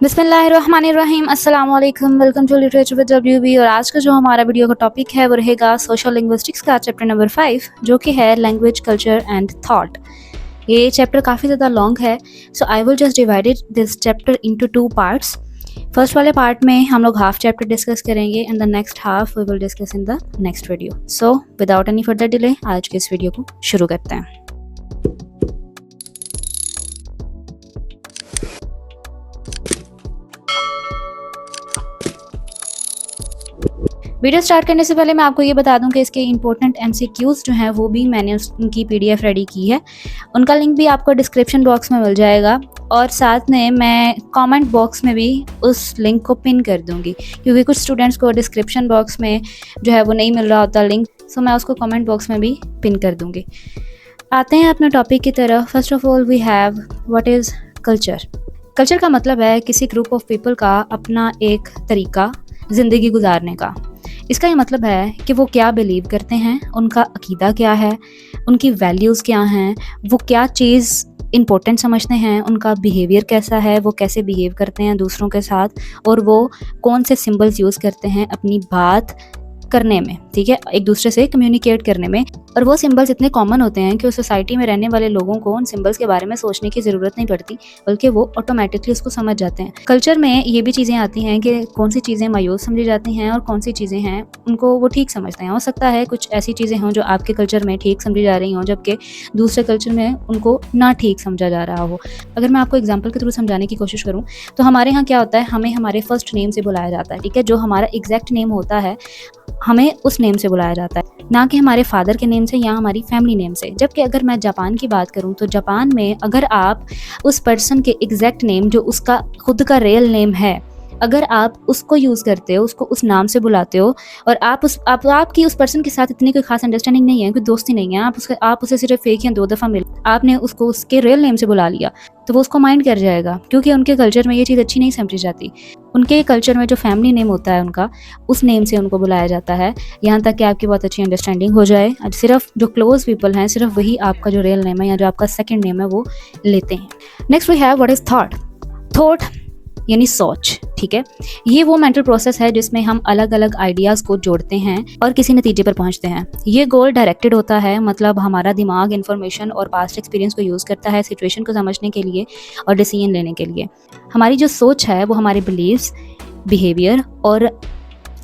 बिस्मिल्लाहिर्रहमानिर्रहीम, अस्सलाम वालेकुम। Welcome to literature with WB। और आज का जो हमारा वीडियो का टॉपिक है वो रहेगा सोशल लिंग्विस्टिक्स का चैप्टर नंबर 5, जो कि है लैंग्वेज, कल्चर एंड थॉट। ये चैप्टर काफ़ी ज़्यादा लॉन्ग है, so I will just divided this chapter into 2 parts. First वाले पार्ट में हम लोग हाफ चैप्टर डिस्कस करेंगे and the next half we will discuss in the next video. So without any further delay आज के इस video को शुरू करते हैं। वीडियो स्टार्ट करने से पहले मैं आपको ये बता दूं कि इसके इंपॉर्टेंट MCQs जो हैं वो भी मैंने उनकी PDF रेडी की है। उनका लिंक भी आपको डिस्क्रिप्शन बॉक्स में मिल जाएगा और साथ में मैं कमेंट बॉक्स में भी उस लिंक को पिन कर दूंगी, क्योंकि कुछ स्टूडेंट्स को डिस्क्रिप्शन बॉक्स में जो है वो नहीं मिल रहा होता लिंक, सो मैं उसको कमेंट बॉक्स में भी पिन कर दूंगी। आते हैं अपने टॉपिक की तरफ। First of all we have what is culture. Culture का मतलब है किसी ग्रुप ऑफ पीपल का अपना एक तरीका ज़िंदगी गुजारने का। इसका ये मतलब है कि वो क्या बिलीव करते हैं, उनका अकीदा क्या है, उनकी वैल्यूज़ क्या हैं, वो क्या चीज़ इम्पोर्टेंट समझते हैं, उनका बिहेवियर कैसा है, वो कैसे बिहेव करते हैं दूसरों के साथ, और वो कौन से सिंबल्स यूज़ करते हैं अपनी बात करने में, ठीक है, एक दूसरे से कम्युनिकेट करने में। और वो सिंबल्स इतने कॉमन होते हैं कि उस सोसाइटी में रहने वाले लोगों को उन सिंबल्स के बारे में सोचने की ज़रूरत नहीं पड़ती, बल्कि वो ऑटोमेटिकली उसको समझ जाते हैं। कल्चर में ये भी चीज़ें आती हैं कि कौन सी चीज़ें मायूस समझी जाती हैं और कौन सी चीज़ें हैं उनको वो ठीक समझते हैं। हो सकता है कुछ ऐसी चीज़ें हों जो आपके कल्चर में ठीक समझी जा रही हों, जबकि दूसरे कल्चर में उनको ना ठीक समझा जा रहा हो। अगर मैं आपको एग्जाम्पल के थ्रू समझाने की कोशिश करूँ तो हमारे यहाँ क्या होता है, हमें हमारे फर्स्ट नेम से बुलाया जाता है, ठीक है, जो हमारा एग्जैक्ट नेम होता है हमें उस नेम से बुलाया जाता है, ना कि हमारे फादर के नेम से या हमारी फैमिली नेम से। जबकि अगर मैं जापान की बात करूं तो जापान में अगर आप उस पर्सन के एग्जैक्ट नेम जो उसका खुद का रियल नेम है, अगर आप उसको यूज़ करते हो, उसको उस नाम से बुलाते हो, और आपकी उस पर्सन के साथ इतनी कोई खास अंडरस्टैंडिंग नहीं है, कोई दोस्ती नहीं है, आप उसे सिर्फ एक या 2 दफ़ा मिल, आपने उसको उसके रियल नेम से बुला लिया, तो वो उसको माइंड कर जाएगा, क्योंकि उनके कल्चर में ये चीज़ अच्छी नहीं समझी जाती। उनके कल्चर में जो फैमिली नेम होता है उनका, उस नेम से उनको बुलाया जाता है, यहाँ तक कि आपकी बहुत अच्छी अंडरस्टैंडिंग हो जाए। सिर्फ जो क्लोज पीपल हैं, सिर्फ वही आपका जो रियल नेम है या जो आपका सेकंड नेम है वो लेते हैं। Next we have what is thought. Thought यानी सोच, ठीक है, ये वो मेंटल प्रोसेस है जिसमें हम अलग अलग आइडियाज़ को जोड़ते हैं और किसी नतीजे पर पहुंचते हैं। ये गोल डायरेक्टेड होता है, मतलब हमारा दिमाग इन्फॉर्मेशन और पास्ट एक्सपीरियंस को यूज़ करता है सिचुएशन को समझने के लिए और डिसीजन लेने के लिए। हमारी जो सोच है वो हमारे बिलीव्स, बिहेवियर और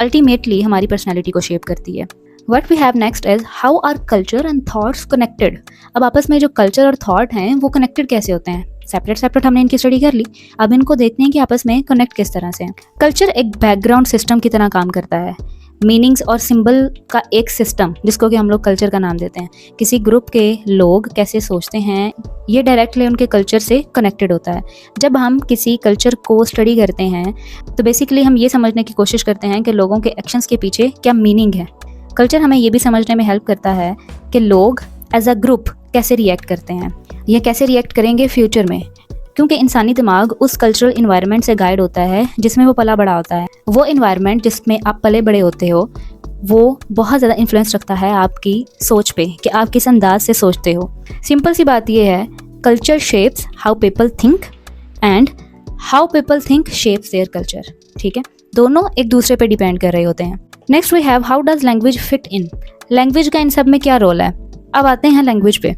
अल्टीमेटली हमारी पर्सनैलिटी को शेप करती है। What we have next is how are culture and thoughts connected। अब आपस में जो कल्चर और थॉट हैं वो कनेक्टेड कैसे होते हैं। सेपरेट हमने इनकी स्टडी कर ली, अब इनको देखते हैं कि आपस में कनेक्ट किस तरह से हैं। कल्चर एक बैकग्राउंड सिस्टम की तरह काम करता है, मीनिंग्स और सिंबल का एक सिस्टम जिसको कि हम लोग कल्चर का नाम देते हैं। किसी ग्रुप के लोग कैसे सोचते हैं ये डायरेक्टली उनके कल्चर से कनेक्टेड होता है। जब हम किसी कल्चर को स्टडी करते हैं तो बेसिकली हम ये समझने की कोशिश करते हैं कि लोगों के एक्शंस के पीछे क्या मीनिंग है। कल्चर हमें ये भी समझने में हेल्प करता है कि लोग एज अ ग्रुप कैसे रिएक्ट करते हैं, ये कैसे रिएक्ट करेंगे फ्यूचर में, क्योंकि इंसानी दिमाग उस कल्चरल इन्वायरमेंट से गाइड होता है जिसमें वो पला बड़ा होता है। वो इन्वायरमेंट जिसमें आप पले बड़े होते हो वो बहुत ज़्यादा इन्फ्लुएंस रखता है आपकी सोच पे कि आप किस अंदाज से सोचते हो। सिंपल सी बात ये है, culture shapes how people think and how people think shapes their culture, ठीक है, दोनों एक दूसरे पे डिपेंड कर रहे होते हैं। Next we have how does language fit in. Language का इन सब में क्या रोल है। अब आते हैं लैंग्वेज पे।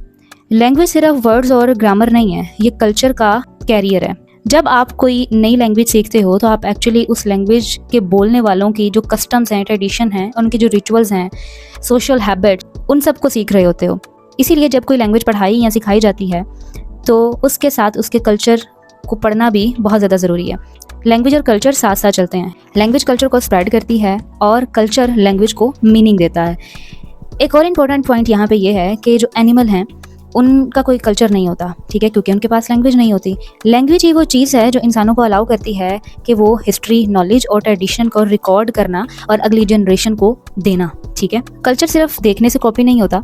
लैंग्वेज सिर्फ वर्ड्स और ग्रामर नहीं है, ये कल्चर का कैरियर है। जब आप कोई नई लैंग्वेज सीखते हो तो आप एक्चुअली उस लैंग्वेज के बोलने वालों की जो कस्टम्स हैं, ट्रेडिशन हैं, उनके जो रिचुअल्स हैं, सोशल हैबिट्स, उन सब को सीख रहे होते हो। इसीलिए जब कोई लैंग्वेज पढ़ाई या सिखाई जाती है तो उसके साथ उसके कल्चर को पढ़ना भी बहुत ज़्यादा ज़रूरी है। लैंग्वेज और कल्चर साथ साथ चलते हैं। लैंग्वेज कल्चर को स्प्रेड करती है और कल्चर लैंग्वेज को मीनिंग देता है। एक और इम्पोर्टेंट पॉइंट यहाँ पे ये है कि जो एनिमल हैं उनका कोई कल्चर नहीं होता, ठीक है, क्योंकि उनके पास लैंग्वेज नहीं होती। लैंग्वेज ही वो चीज़ है जो इंसानों को अलाउ करती है कि वो हिस्ट्री, नॉलेज और ट्रेडिशन को रिकॉर्ड करना और अगली जनरेशन को देना, ठीक है। कल्चर सिर्फ देखने से कॉपी नहीं होता,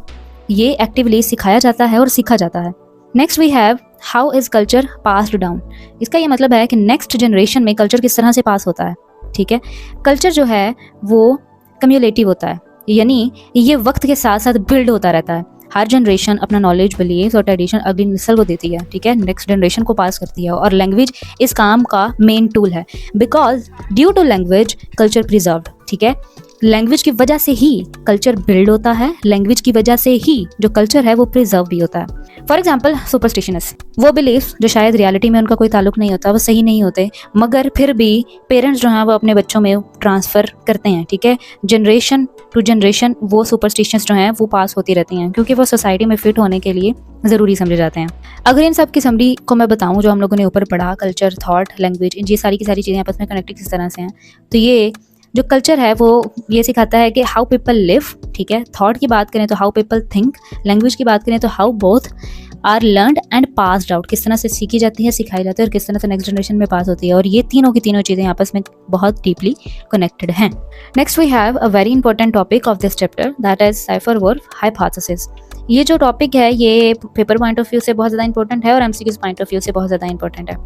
ये एक्टिवली सिखाया जाता है और सीखा जाता है। Next we have how is culture passed down. इसका ये मतलब है कि नेक्स्ट जनरेशन में कल्चर किस तरह से पास होता है, ठीक है। कल्चर जो है वो कम्युलेटिव होता है, यानी ये वक्त के साथ साथ बिल्ड होता रहता है। हर जनरेशन अपना नॉलेज, बिलीव्स और ट्रेडिशन अगली नस्ल को देती है, ठीक है, नेक्स्ट जनरेशन को पास करती है, और लैंग्वेज इस काम का मेन टूल है। Because due to language culture preserved, ठीक है, लैंग्वेज की वजह से ही कल्चर बिल्ड होता है, लैंग्वेज की वजह से ही जो कल्चर है वो प्रिजर्व भी होता है। फॉर एग्जाम्पल सुपरस्टिशनस, वो बिलीफ जो शायद रियलिटी में उनका कोई ताल्लुक नहीं होता, वो सही नहीं होते, मगर फिर भी पेरेंट्स जो हैं वो अपने बच्चों में ट्रांसफ़र करते हैं, ठीक है, जनरेशन टू जनरेशन वो सुपरस्टिशंस जो हैं वो पास होती रहती हैं, क्योंकि वो सोसाइटी में फिट होने के लिए ज़रूरी समझे जाते हैं। अगर इन सब की समरी को मैं बताऊं जो हम लोगों ने ऊपर पढ़ा, कल्चर, थॉट, लैंग्वेज, ये सारी की सारी चीज़ें आपस में कनेक्टेड किस तरह से हैं, तो ये जो कल्चर है वो ये सिखाता है कि हाउ पीपल लिव, ठीक है, थॉट की बात करें तो हाउ पीपल थिंक, लैंग्वेज की बात करें तो how both are learned and passed out, किस तरह से सीखी जाती है, सिखाई जाती है और किस तरह से नेक्स्ट जनरेशन में पास होती है, और ये तीनों की तीनों चीज़ें आपस में बहुत डीपली कनेक्टेड हैं। Next we have a very important topic of this chapter, that is Sapir Whorf hypothesis. ये जो टॉपिक है ये पेपर पॉइंट ऑफ व्यू से बहुत ज़्यादा इंपॉर्टेंट है और एमसीक्यूज पॉइंट ऑफ व्यू से बहुत ज़्यादा इंपॉर्टेंट है।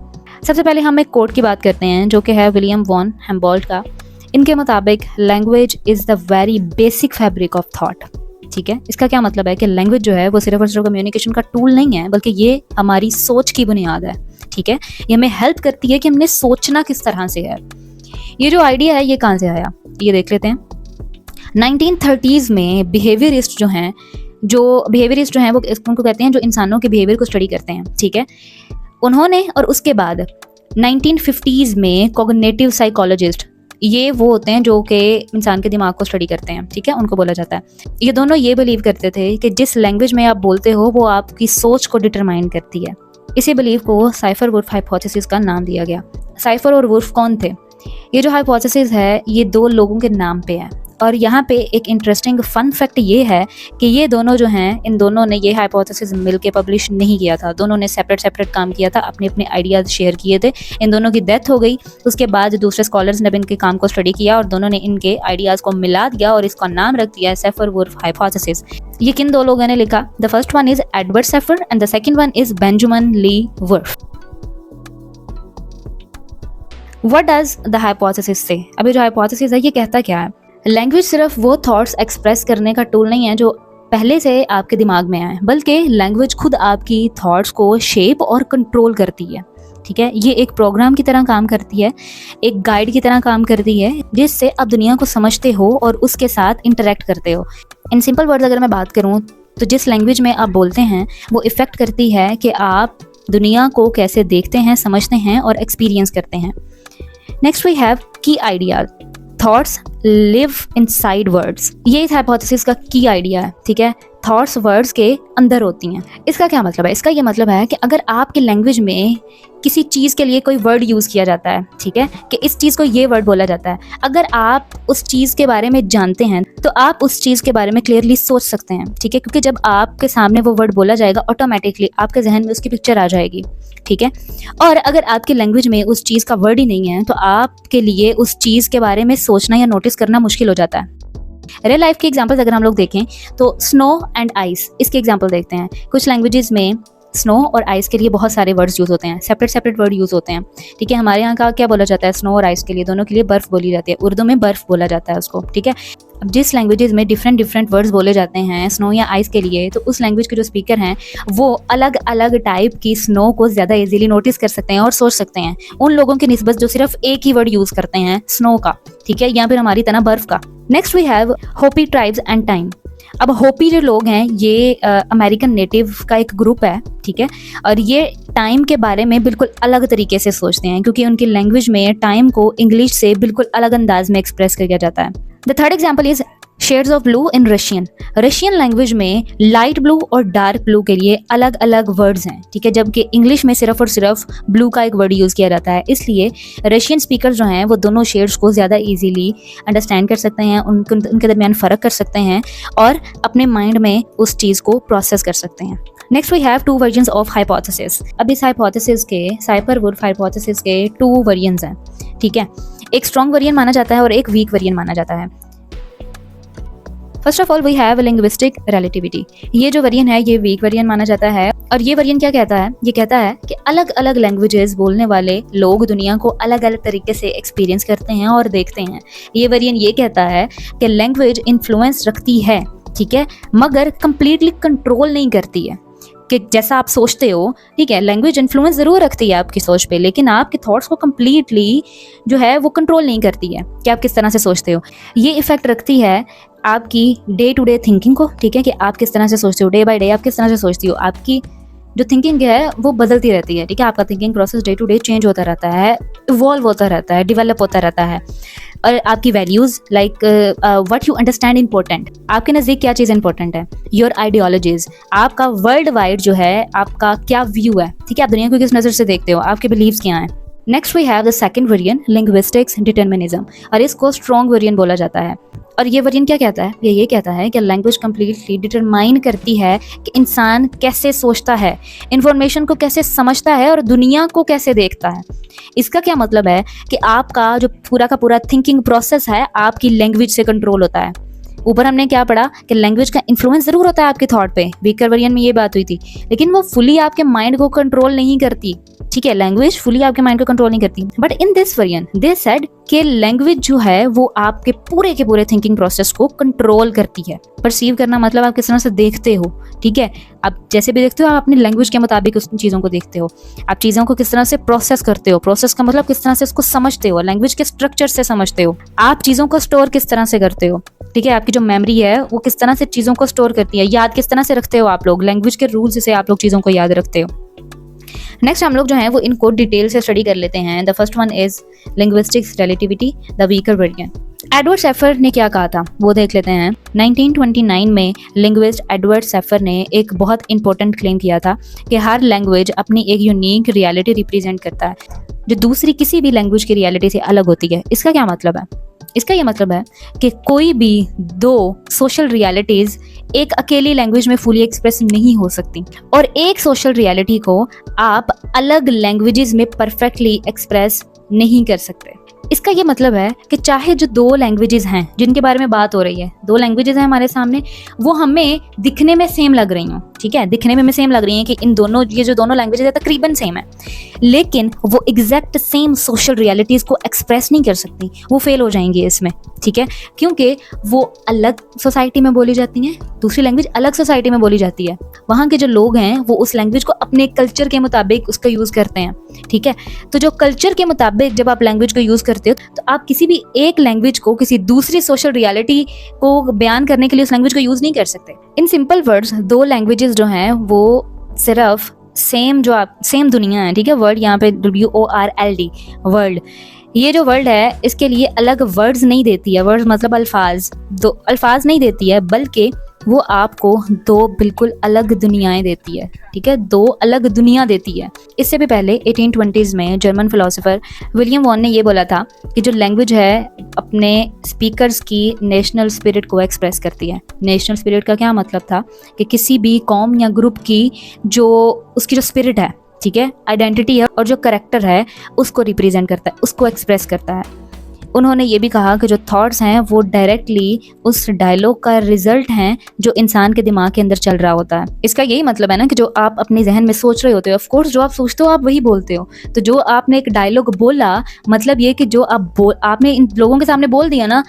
सबसे पहले हम एक कोट की बात करते हैं जो कि है विलियम वॉन हेम्बोल्ट का। इनके मुताबिक language is the very basic fabric of thought, ठीक है। इसका क्या मतलब है कि लैंग्वेज जो है वो सिर्फ और सिर्फ कम्युनिकेशन का टूल नहीं है, बल्कि ये हमारी सोच की बुनियाद है, ठीक है। ये हमें हेल्प करती है कि हमने सोचना किस तरह से है। ये जो आइडिया है ये कहाँ से आया, ये देख लेते हैं। 1930s में बिहेवियरिस्ट जो हैं वो उनको कहते हैं जो इंसानों के बिहेवियर को स्टडी करते हैं, ठीक है, उन्होंने, और उसके बाद 1950s में कॉग्निटिव साइकोलॉजिस्ट, ये वो होते हैं जो कि इंसान के दिमाग को स्टडी करते हैं, ठीक है, उनको बोला जाता है। ये दोनों ये बिलीव करते थे कि जिस लैंग्वेज में आप बोलते हो वो आपकी सोच को डिटरमाइन करती है। इसी बिलीव को साइफर-वुल्फ हाइपोथेसिस का नाम दिया गया। साइफर और वुल्फ कौन थे? ये जो हाइपोथेसिस है ये दो लोगों के नाम पे है, और यहाँ पे एक इंटरेस्टिंग फन फैक्ट ये है कि ये दोनों जो हैं, इन दोनों ने ये हाइपोथेसिस मिलके पब्लिश नहीं किया था, दोनों ने सेपरेट काम किया था, अपने अपने आइडियाज़ शेयर किए थे। इन दोनों की डेथ हो गई, उसके बाद दूसरे स्कॉलर्स ने भी इनके काम को स्टडी किया और दोनों ने इनके आइडियाज़ को मिला दिया और इसका नाम रख दिया साइफर-वुल्फ हाइपोथेसिस। ये किन दो लोगों ने लिखा? The first one is Edward Sapir and the second one is Benjamin Lee Whorf. What does the hypothesis say? अभी जो हाइपोथेसिस है ये कहता क्या है? लैंग्वेज सिर्फ वो थॉट्स एक्सप्रेस करने का टूल नहीं है जो पहले से आपके दिमाग में आए, बल्कि लैंग्वेज खुद आपकी थॉट्स को शेप और कंट्रोल करती है, ठीक है। ये एक प्रोग्राम की तरह काम करती है, एक गाइड की तरह काम करती है, जिससे आप दुनिया को समझते हो और उसके साथ इंटरेक्ट करते हो। इन सिंपल वर्ड्स अगर मैं बात करूँ तो जिस लैंग्वेज में आप बोलते हैं वो इफ़ेक्ट करती है कि आप दुनिया को कैसे देखते हैं, समझते हैं और एक्सपीरियंस करते हैं। नेक्स्ट वी हैव की ideas. Thoughts live inside words, ये इस हाइपोथेसिस का की आइडिया है, ठीक है। थॉट्स वर्ड्स के अंदर होती हैं। इसका क्या मतलब है? इसका ये मतलब है कि अगर आपके लैंग्वेज में किसी चीज़ के लिए कोई वर्ड यूज़ किया जाता है, ठीक है, कि इस चीज़ को ये वर्ड बोला जाता है, अगर आप उस चीज़ के बारे में जानते हैं तो आप उस चीज़ के बारे में क्लियरली सोच सकते हैं, ठीक है, क्योंकि जब आपके सामने वो वर्ड बोला जाएगा ऑटोमेटिकली आपके जहन में उसकी पिक्चर आ जाएगी, ठीक है। और अगर आपकी लैंग्वेज में उस चीज़ का वर्ड ही नहीं है तो आपके लिए उस चीज़ के बारे में सोचना या नोटिस करना मुश्किल हो जाता है। रियल लाइफ के एग्जांपल्स अगर हम लोग देखें तो स्नो एंड आइस, इसके एग्जांपल देखते हैं। कुछ लैंग्वेजेस में स्नो और आइस के लिए बहुत सारे वर्ड्स यूज़ होते हैं, सेपरेट वर्ड यूज़ होते हैं, ठीक है। हमारे यहाँ का क्या बोला जाता है? स्नो और आइस के लिए, दोनों के लिए बर्फ़ बोली जाती है, उर्दू में बर्फ़ बोला जाता है उसको, ठीक है। अब जिस लैंग्वेजेस में डिफरेंट वर्ड्स बोले जाते हैं स्नो या आइस के लिए, तो उस लैंग्वेज के जो स्पीकर हैं वो अलग अलग टाइप की स्नो को ज़्यादा इजीली नोटिस कर सकते हैं और सोच सकते हैं उन लोगों की निस्बत जो सिर्फ एक ही वर्ड यूज़ करते हैं स्नो का, ठीक है, या फिर हमारी तरह बर्फ़ का। Next we have Hopi tribes and time. अब होपी जो लोग हैं ये अमेरिकन नेटिव का एक ग्रुप है, ठीक है, और ये टाइम के बारे में बिल्कुल अलग तरीके से सोचते हैं क्योंकि उनकी लैंग्वेज में टाइम को इंग्लिश से बिल्कुल अलग अंदाज में एक्सप्रेस किया जाता है। The third example is shades of blue in Russian language में लाइट ब्लू और डार्क ब्लू के लिए अलग अलग वर्ड्स हैं, ठीक है, जबकि इंग्लिश में सिर्फ और सिर्फ ब्लू का एक वर्ड यूज़ किया जाता है। इसलिए रशियन स्पीकर जो हैं वो दोनों शेड्स को ज़्यादा इजीली अंडरस्टैंड कर सकते हैं, उनके दरमियान फ़र्क कर सकते हैं और अपने माइंड में उस चीज़ को प्रोसेस कर सकते हैं। Next we have two versions of hypothesis. अब इस हाइपोथेसिस के, साइफर-वुल्फ हाइपोथेसिस के 2 वर्जन्स हैं, ठीक है। एक स्ट्रॉन्ग वर्जन माना जाता है और एक वीक वर्जन माना जाता है। First of all we have linguistic relativity. ये जो वर्जन है ये वीक वर्जन माना जाता है और ये वर्जन क्या कहता है? ये कहता है कि अलग अलग लैंग्वेजेस बोलने वाले लोग दुनिया को अलग अलग तरीके से एक्सपीरियंस करते हैं और देखते हैं। ये वर्जन ये कहता है कि लैंग्वेज इन्फ्लुएंस रखती है ठीक है, मगर कंप्लीटली कंट्रोल नहीं करती है कि जैसा आप सोचते हो, ठीक है। लैंग्वेज इन्फ्लुएंस ज़रूर रखती है आपकी सोच पे, लेकिन आपके थॉट्स को कंप्लीटली जो है वो कंट्रोल नहीं करती है कि आप किस तरह से सोचते हो। ये इफेक्ट रखती है आपकी डे टू डे थिंकिंग को, ठीक है, कि आप किस तरह से सोचते हो, डे बाय डे आप किस तरह से सोचती हो। आपकी जो थिंकिंग है वो बदलती रहती है, ठीक है। आपका thinking process day to day change होता रहता है, इवॉल्व होता रहता है, डिवेलप होता रहता है। और आपकी values like what you understand important, आपके नज़दीक क्या चीज़ इंपॉर्टेंट है। योर आइडियोलॉजीज, आपका वर्ल्ड वाइड जो है आपका क्या व्यू है, ठीक है, आप दुनिया को किस नज़र से देखते हो, आपके बिलीव्स क्या हैं। Next we have the second variant, linguistics determinism, और इसको स्ट्रॉन्ग वेरिएंट बोला जाता है। और ये वेरिएंट क्या कहता है, ये कहता है कि लैंग्वेज कंप्लीटली डिटरमाइन करती है कि इंसान कैसे सोचता है, इंफॉर्मेशन को कैसे समझता है और दुनिया को कैसे देखता है। इसका क्या मतलब है कि आपका जो पूरा का पूरा थिंकिंग प्रोसेस है आपकी लैंग्वेज से कंट्रोल होता है। ऊपर हमने क्या पढ़ा कि लैंग्वेज का इन्फ्लुएंस जरूर होता है आपके थॉट पे, वीकर वेरिएंट में ये बात हुई थी, लेकिन वो फुली आपके माइंड को कंट्रोल नहीं करती, ठीक है। लैंग्वेज फुली आपके माइंड को कंट्रोल नहीं करती, but in this variant they said कि लैंग्वेज जो है वो आपके पूरे के पूरे थिंकिंग प्रोसेस को कंट्रोल करती है। परसीव करना मतलब आप किस तरह से देखते हो, ठीक है। आप जैसे भी देखते हो आप अपनी लैंग्वेज के मुताबिक उस चीज़ों को देखते हो। आप चीज़ों को किस तरह से प्रोसेस करते हो, प्रोसेस का मतलब किस तरह से उसको समझते हो, लैंग्वेज के स्ट्रक्चर से समझते हो। आप चीज़ों को स्टोर किस तरह से करते हो, ठीक है। आपकी जो मेमोरी है वो किस तरह से चीज़ों को स्टोर करती है, याद किस तरह से रखते हो आप लोग, लैंग्वेज के रूल्स से आप लोग चीज़ों को याद रखते हो। नेक्स्ट हम लोग जो है वो इनको डिटेल से स्टडी कर लेते हैं। The first one is linguistics relativity, the weaker variant. Edward safer ने क्या कहा था वो देख लेते हैं। 1929 में लिंग्विस्ट एडवर्ड सेफर ने एक बहुत इंपॉर्टेंट क्लेम किया था कि हर लैंग्वेज अपनी एक यूनिक रियलिटी रिप्रेजेंट करता है जो दूसरी किसी भी लैंग्वेज की रियलिटी से अलग होती है। इसका क्या मतलब है, इसका ये मतलब है कि कोई भी दो सोशल रियलिटीज़ एक अकेली लैंग्वेज में फुली एक्सप्रेस नहीं हो सकती, और एक सोशल रियलिटी को आप अलग लैंग्वेजेस में परफेक्टली एक्सप्रेस नहीं कर सकते। इसका ये मतलब है कि चाहे जो दो लैंग्वेजेस हैं जिनके बारे में बात हो रही है, दो लैंग्वेजेस हैं हमारे सामने, वो हमें दिखने में सेम लग रही हों, ठीक है, दिखने में सेम लग रही हैं कि इन दोनों, ये जो दोनों लैंग्वेजेस है तकरीबन सेम है, लेकिन वो एग्जैक्ट सेम सोशल रियलिटीज़ को एक्सप्रेस नहीं कर सकती, वो फेल हो जाएंगी इसमें, ठीक है, क्योंकि वो अलग सोसाइटी में बोली जाती हैं, दूसरी लैंग्वेज अलग सोसाइटी में बोली जाती है। वहाँ के जो लोग हैं वो उस लैंग्वेज को अपने कल्चर के मुताबिक उसका यूज़ करते हैं, ठीक है। तो जो कल्चर के मुताबिक जब आप लैंग्वेज को यूज़ करते हो तो आप किसी भी एक लैंग्वेज को किसी दूसरी सोशल रियलिटी को बयान करने के लिए उस लैंग्वेज को यूज़ नहीं कर सकते। इन सिंपल वर्ड्स दो लैंग्वेजेस जो हैं वो सिर्फ सेम दुनिया है, ठीक है। वर्ड यहाँ पे WORLD वर्ल्ड, ये जो वर्ल्ड है इसके लिए अलग वर्ड्स नहीं देती है, वर्ड्स मतलब अल्फाज, दो अल्फाज नहीं देती है, बल्कि वो आपको दो बिल्कुल अलग दुनियाएं देती है, ठीक है, दो अलग दुनिया देती है। इससे भी पहले 1820s में जर्मन फिलोसोफर विलियम वॉन ने ये बोला था कि जो लैंग्वेज है अपने स्पीकर्स की नेशनल स्पिरिट को एक्सप्रेस करती है। नेशनल स्पिरिट का क्या मतलब था कि किसी भी कौम या ग्रुप की जो उसकी जो स्पिरिट है, ठीक है, आइडेंटिटी है और जो करेक्टर है उसको रिप्रेजेंट करता है, उसको एक्सप्रेस करता है। उन्होंने ये भी कहा कि जो थॉट्स हैं वो डायरेक्टली उस डायलॉग का रिजल्ट हैं जो इंसान के दिमाग के अंदर चल रहा होता है। इसका यही मतलब है ना कि जो आप अपने जहन में सोच रहे होते हो, ऑफ कोर्स जो आप सोचते हो आप वही बोलते हो। तो जो आपने एक डायलॉग बोला, मतलब ये कि जो आपने इन लोगों के सामने बोल दिया ना,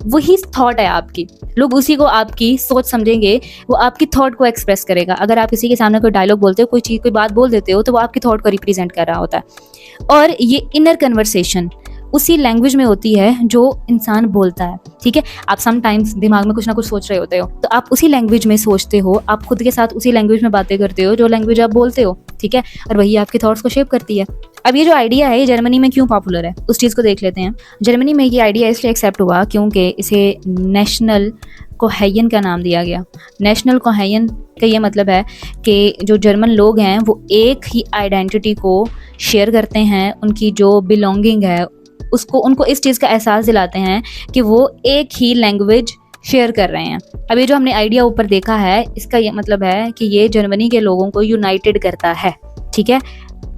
वही थॉट है आपकी, लोग उसी को आपकी सोच समझेंगे, वो आपकी थॉट को एक्सप्रेस करेगा। अगर आप किसी के सामने कोई डायलॉग बोलते हो, कोई बात बोल देते हो, तो वो आपकी थॉट को रिप्रेजेंट कर रहा होता है। और ये इनर कन्वर्सेशन उसी लैंग्वेज में होती है जो इंसान बोलता है, ठीक है। आप समटाइम्स दिमाग में कुछ ना कुछ सोच रहे होते हो, तो आप उसी लैंग्वेज में सोचते हो, आप खुद के साथ उसी लैंग्वेज में बातें करते हो जो लैंग्वेज आप बोलते हो, ठीक है, और वही आपके थॉट्स को शेप करती है। अब ये जो आइडिया है ये जर्मनी में क्यों पॉपुलर है उस चीज़ को देख लेते हैं। जर्मनी में ये आइडिया इसलिए एक्सेप्ट हुआ क्योंकि इसे नेशनल कोहेजन का नाम दिया गया। नेशनल कोहेजन का ये मतलब है कि जो जर्मन लोग हैं वो एक ही आइडेंटिटी को शेयर करते हैं, उनकी जो बिलोंगिंग है उसको उनको इस चीज़ का एहसास दिलाते हैं कि वो एक ही लैंग्वेज शेयर कर रहे हैं। अब ये जो हमने आइडिया ऊपर देखा है इसका ये मतलब है कि ये जर्मनी के लोगों को यूनाइटेड करता है, ठीक है,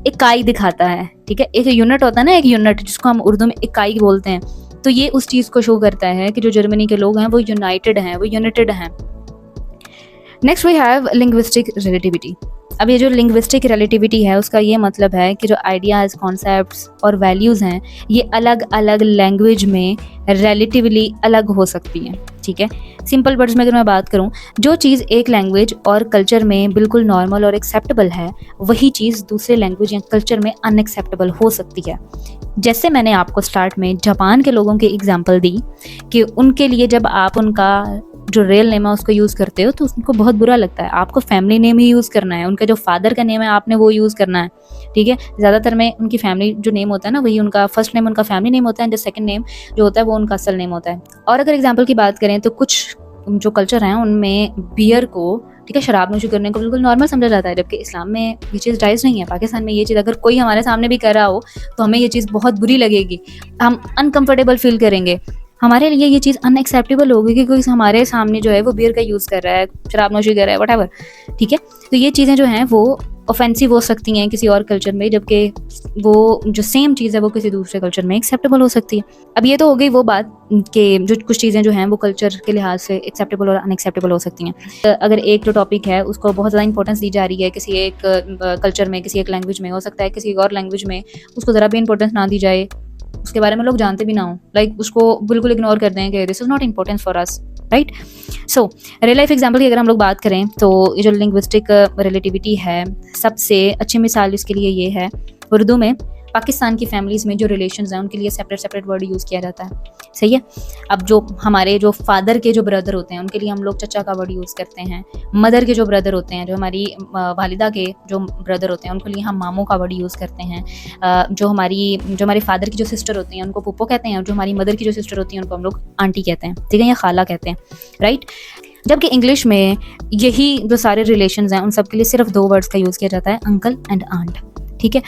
इकाई दिखाता है, ठीक है। एक यूनिट होता है ना, एक यूनिट जिसको हम उर्दू में इकाई बोलते हैं, तो ये उस चीज़ को शो करता है कि जो जर्मनी के लोग हैं वो यूनाइटेड हैं, वो यूनाइटेड हैं। Next we have linguistic relativity. अब ये जो लिंग्विस्टिक रिलेटिविटी है उसका ये मतलब है कि जो आइडियाज़, कॉन्सेप्ट्स और वैल्यूज़ हैं ये अलग अलग लैंग्वेज में रिलेटिवली अलग हो सकती हैं, ठीक है। सिंपल वर्ड्स में अगर मैं बात करूं, जो चीज़ एक लैंग्वेज और कल्चर में बिल्कुल नॉर्मल और एक्सेप्टेबल है, वही चीज़ दूसरे लैंग्वेज या कल्चर में अनएक्सेप्टेबल हो सकती है। जैसे मैंने आपको स्टार्ट में जापान के लोगों की एग्जांपल दी कि उनके लिए जब आप उनका जो रियल नेम है उसको यूज़ करते हो तो उनको बहुत बुरा लगता है। आपको फैमिली नेम ही यूज़ करना है, उनका जो फादर का नेम है आपने वो यूज़ करना है, ठीक है। ज़्यादातर में उनकी फैमिली जो नेम होता है ना, वही उनका फर्स्ट नेम उनका फैमिली नेम होता है, जो सेकंड नेम जो होता है वो उनका असल नेम होता है। और अगर एग्जाम्पल की बात करें तो कुछ जो कल्चर हैं उनमें बियर को, ठीक है, शराब नोशी करने को बिल्कुल नॉर्मल समझा जाता है, जबकि इस्लाम में ये चीज़ जायज़ नहीं है। पाकिस्तान में ये चीज़ अगर कोई हमारे सामने भी कर रहा हो तो हमें ये चीज़ बहुत बुरी लगेगी, हम अनकंफर्टेबल फील करेंगे, हमारे लिए ये चीज़ अनएक्सेप्टेबल होगी कि कोई हमारे सामने जो है वो बियर का यूज़ कर रहा है, शराब नोशी कर रहा है, व्हाटएवर, ठीक है। तो ये चीज़ें जो हैं वो ऑफेंसिव हो सकती हैं किसी और कल्चर में, जबकि वो जो सेम चीज़ है वो किसी दूसरे कल्चर में एक्सेप्टेबल हो सकती है। अब ये तो हो गई वो बात कि जो कुछ चीज़ें जो हैं वो कल्चर के लिहाज से एक्सेप्टेबल और अनएक्सेप्टेबल हो सकती हैं। अगर एक जो टॉपिक है उसको बहुत ज़्यादा इंपॉर्टेंस दी जा रही है किसी एक कल्चर में, किसी एक लैंग्वेज में, हो सकता है किसी और लैंग्वेज में उसको ज़रा भी इंपॉर्टेंस ना दी जाए, उसके बारे में लोग जानते भी ना हो, लाइक उसको बिल्कुल इग्नोर कर दें कि this is not important for us, right. So real life example की अगर हम लोग बात करें तो ये जो लिंग्विस्टिक रिलेटिविटी है, सबसे अच्छी मिसाल इसके लिए ये है, उर्दू में पाकिस्तान की फैमिलीज़ में जो रिलेशंस हैं उनके लिए सेपरेट वर्ड यूज़ किया जाता है, सही है। अब जो हमारे जो फादर के जो ब्रदर होते हैं उनके लिए हम लोग चचा का वर्ड यूज़ करते हैं। मदर के जो ब्रदर होते हैं, जो हमारी वालिदा के जो ब्रदर होते हैं उनके लिए हम मामों का वर्ड यूज़ करते हैं। जो हमारे फादर की जो सिस्टर होती हैं उनको पुप्पो कहते हैं, और जो हमारी मदर की जो सिस्टर होती हैं उनको हम लोग आंटी कहते हैं, ठीक है, या खाला कहते हैं, राइट। जबकि इंग्लिश में यही जो सारे रिलेशंस हैं उन सब के लिए सिर्फ 2 वर्ड्स का यूज़ किया जाता है, अंकल एंड आंट, ठीक है,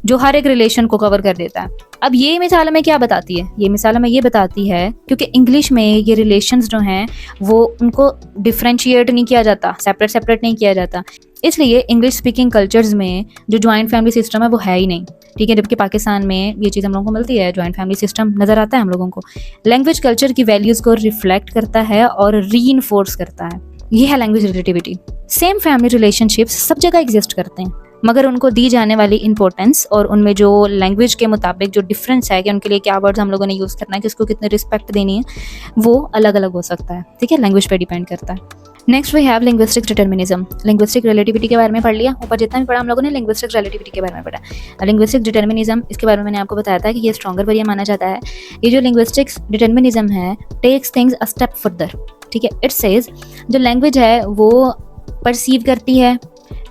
जो हर एक रिलेशन को कवर कर देता है। अब ये मिसाल हमें क्या बताती है? ये मिसाल हमें ये बताती है क्योंकि इंग्लिश में ये रिलेशंस जो हैं वो उनको डिफ्रेंशिएट नहीं किया जाता, सेपरेट नहीं किया जाता, इसलिए इंग्लिश स्पीकिंग कल्चर्स में जो जॉइंट फैमिली सिस्टम है वो है ही नहीं, ठीक है। जबकि पाकिस्तान में ये चीज़ हम लोगों को मिलती है, जॉइंट फैमिली सिस्टम नज़र आता है हम लोगों को। लैंग्वेज कल्चर की वैल्यूज़ को रिफ्लेक्ट करता है और रीइंफोर्स करता है, ये है language relativity. Same family relationships सब जगह एग्जिस्ट करते हैं, मगर उनको दी जाने वाली इंपॉर्टेंस और उनमें जो लैंग्वेज के मुताबिक जो डिफरेंस है कि उनके लिए क्या वर्ड्स हम लोगों ने यूज़ करना है, किसको कितनी रिस्पेक्ट देनी है, वो अलग अलग हो सकता है, ठीक है, लैंग्वेज पे डिपेंड करता है। Next we have linguistic determinism. Linguistic relativity के बारे में पढ़ लिया, ऊपर जितना भी पढ़ा हम लोगों ने लिंग्विस्टिक रिलेटिविटी के बारे में पढ़ा। लिंग्विस्टिक डिटर्मिनिज्म, इसके बारे में मैंने आपको बताया था कि ये स्ट्रॉन्गर पर यह माना जाता है। ये जो लिंग्विस्टिक डिटर्मिनिज्म है takes things a step further, ठीक है। इट सेज जो लैंग्वेज है वो परसीव करती है,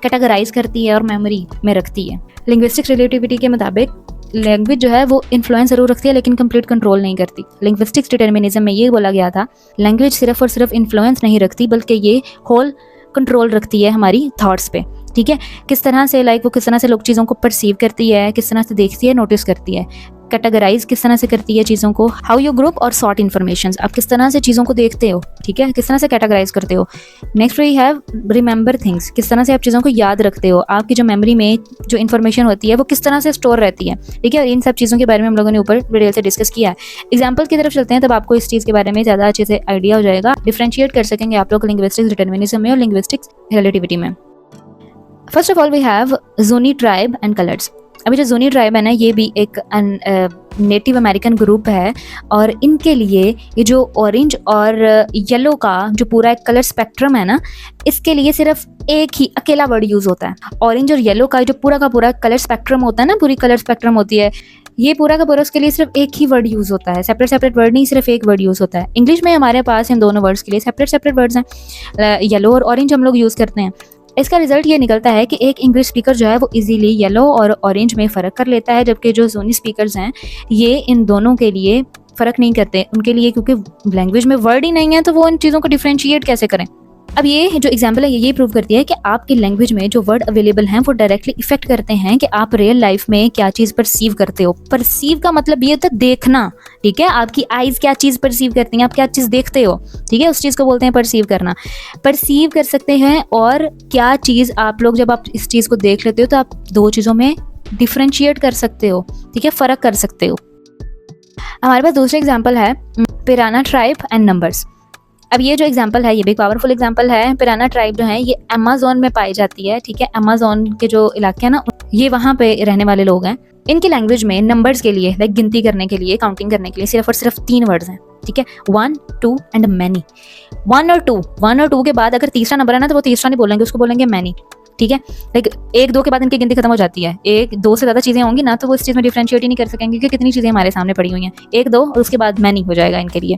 कैटेगराइज करती है और मेमोरी में रखती है। लिंग्विस्टिक रिलेटिविटी के मुताबिक लैंग्वेज जो है वो इन्फ्लुएंस जरूर रखती है लेकिन कंप्लीट कंट्रोल नहीं करती। लिंग्विस्टिक्स डिटर्मिनिज्म में ये बोला गया था लैंग्वेज सिर्फ और सिर्फ इन्फ्लुएंस नहीं रखती बल्कि ये होल कंट्रोल रखती है हमारी थॉट्स पे, ठीक है। किस तरह से वो किस तरह से लोग चीज़ों को परसीव करती है, किस तरह से देखती है, नोटिस करती है, कैटेगराइज किस तरह से करती है चीज़ों को, हाउ यू ग्रुप और सॉर्ट इन्फॉर्मेशन, आप किस तरह से चीज़ों को देखते हो, ठीक है, किस तरह से कैटेगराइज करते हो। Next we have remember things, किस तरह से आप चीज़ों को याद रखते हो, आपकी जो मेमोरी में जो इन्फॉर्मेशन होती है वो किस तरह से स्टोर रहती है, ठीक है। और इन सब चीज़ों के बारे में हम लोगों ने ऊपर डिटेल से डिस्कस किया है। एग्जाम्पल की तरफ चलते हैं तब आपको इस चीज़ के बारे में ज़्यादा अच्छे से आइडिया हो जाएगा, डिफ्रेंशिएट कर सकेंगे आप लोग लिंग्विस्टिक्स डिटर्मिनिज्म में और लिंग्विस्टिक्स रिलेटिविटी में। First of all we have Zuni tribe and colours. अभी जो ज़ूनी ट्राइब है ना, ये भी एक नेटिव अमेरिकन ग्रुप है और इनके लिए ये जो ऑरेंज और येलो का जो पूरा एक कलर स्पेक्ट्रम है ना, इसके लिए सिर्फ एक ही अकेला वर्ड यूज़ होता है। ऑरेंज और येलो का जो पूरा का पूरा कलर स्पेक्ट्रम होता है ना, पूरी कलर स्पेक्ट्रम होती है, ये पूरा का पूरा उसके लिए सिर्फ एक ही वर्ड यूज़ होता है, सेपरेट वर्ड नहीं, सिर्फ एक वर्ड यूज़ होता है। इंग्लिश में हमारे पास इन दोनों वर्ड्स के लिए सेपरेट वर्ड्स हैं, येलो और ऑरेंज हम लोग यूज़ करते हैं। इसका रिजल्ट ये निकलता है कि एक इंग्लिश स्पीकर जो है वो इजीली येलो और ऑरेंज में फ़र्क कर लेता है, जबकि जो ज़ूनी स्पीकर्स हैं ये इन दोनों के लिए फ़र्क नहीं करते। उनके लिए क्योंकि लैंग्वेज में वर्ड ही नहीं है तो वो इन चीज़ों को डिफ्रेंशिएट कैसे करें। अब ये जो एग्जाम्पल है ये प्रूव करती है कि आपकी लैंग्वेज में जो वर्ड अवेलेबल हैं वो डायरेक्टली इफेक्ट करते हैं कि आप रियल लाइफ में क्या चीज़ परसीव करते हो। परसीव का मतलब ये होता है देखना, ठीक है, आपकी आइज़ क्या चीज़ परसीव करती हैं, आप क्या चीज़ देखते हो, ठीक है, उस चीज़ को बोलते हैं परसीव करना। परसीव कर सकते हैं और क्या चीज़ आप लोग जब आप इस चीज़ को देख लेते हो तो आप 2 चीज़ों में डिफ्रेंशिएट कर सकते हो, ठीक है, फ़र्क कर सकते हो। हमारे पास दूसरा एग्जाम्पल है पिराना ट्राइब एंड नंबर्स। अब ये जो एग्जाम्पल है ये भी पावरफुल एग्जाम्पल है। पिराना ट्राइब जो है ये अमेज़न में पाई जाती है, ठीक है, अमेज़न के जो इलाके हैं ना ये वहाँ पे रहने वाले लोग हैं। इनकी लैंग्वेज में नंबर्स के लिए लाइक गिनती करने के लिए, काउंटिंग करने के लिए सिर्फ और सिर्फ 3 वर्ड्स हैं, ठीक है, 1, 2 एंड मैनी। 1 और 2 के बाद अगर तीसरा नंबर है ना तो वो तीसरा नहीं बोलेंगे, उसको बोलेंगे मैनी, ठीक है। लाइक 1, 2 के बाद इनकी गिनती खत्म हो जाती है। 1, 2 से ज़्यादा चीज़ें होंगी ना तो वो इस चीज़ में डिफरेंशिएट ही नहीं कर सकेंगे कि कितनी चीज़ें हमारे सामने पड़ी हुई हैं। 1, 2 और उसके बाद मैनी हो जाएगा इनके लिए।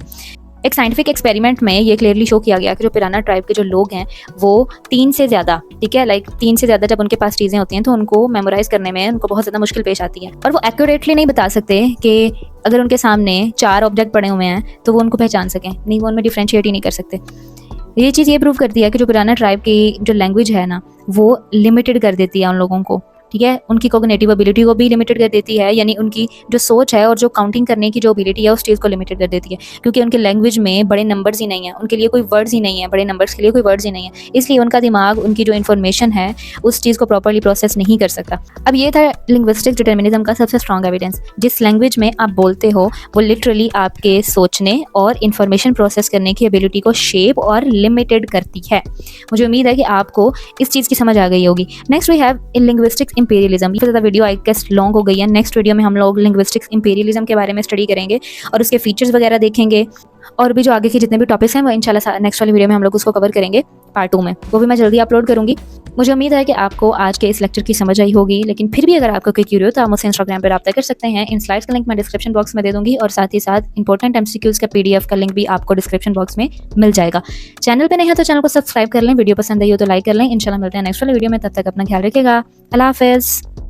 एक साइंटिफिक एक्सपेरिमेंट में ये क्लियरली शो किया गया कि जो पिराना ट्राइब के जो लोग हैं वो 3 से ज़्यादा, ठीक है, लाइक 3 से ज़्यादा जब उनके पास चीज़ें होती हैं तो उनको मेमोराइज करने में उनको बहुत ज़्यादा मुश्किल पेश आती है, और वो एक्यूरेटली नहीं बता सकते कि अगर उनके सामने 4 ऑब्जेक्ट पड़े हुए हैं तो वो उनको पहचान सकें, नहीं, वो उनमें डिफ्रेंशिएट ही नहीं कर सकते। ये चीज़ ये प्रूव करती है कि जो पिराना ट्राइब की जो लैंग्वेज है ना वो लिमिटेड कर देती है उन लोगों को, ठीक है, उनकी कॉग्निटिव एबिलिटी को भी लिमिटेड कर देती है, यानी उनकी जो सोच है और जो काउंटिंग करने की जो एबिलिटी है उस चीज़ को लिमिटेड कर देती है, क्योंकि उनके लैंग्वेज में बड़े नंबर्स ही नहीं है, उनके लिए कोई वर्ड्स ही नहीं है, बड़े नंबर्स के लिए कोई वर्ड्स ही नहीं है, इसलिए उनका दिमाग उनकी जो इन्फॉर्मेशन है उस चीज़ को प्रॉपरली प्रोसेस नहीं कर सकता। अब ये था लिंग्विस्टिक डिटर्मिनिज्म का सबसे स्ट्रॉन्ग एविडेंस। जिस लैंग्वेज में आप बोलते हो वो लिटरली आपके सोचने और इन्फॉर्मेशन प्रोसेस करने की एबिलिटी को शेप और लिमिटेड करती है। मुझे उम्मीद है कि आपको इस चीज़ की समझ आ गई होगी। Next we have in linguistics imperialism. Video I guess long हो गई है। नेक्स्ट वीडियो में हम लोग लिंग्विस्टिक्स इंपीरियलिज्म के बारे में स्टडी करेंगे और उसके फीचर्स वगैरह देखेंगे, और भी जो आगे के जितने भी टॉपिक्स हैं वो इंशाल्लाह नेक्स्ट वाली वीडियो में हम लोग उसको कवर करेंगे पार्ट 2 में, वो भी मैं जल्दी अपलोड करूंगी। मुझे उम्मीद है कि आपको आज के इस लेक्चर की समझ आई होगी, लेकिन फिर भी अगर आपको कोई क्यूरी हो तो आप मुझसे इंस्टाग्राम पर रब्ता कर सकते हैं। इन स्लाइड्स का लिंक मैं डिस्क्रिप्शन बॉक्स में दे दूंगी, और साथ ही साथ इंपॉर्टेंट एमसीक्यूज का PDF का लिंक भी आपको डिस्क्रिप्शन बॉक्स में मिल जाएगा। चैनल पे नहीं है तो चैनल को सब्सक्राइब कर लें, वीडियो पसंद आई हो तो लाइक कर लें। इंशाल्लाह मिलते हैं नेक्स्ट वाली वीडियो में, तब तक अपना ख्याल रखिएगा। अल्लाह हाफिज़।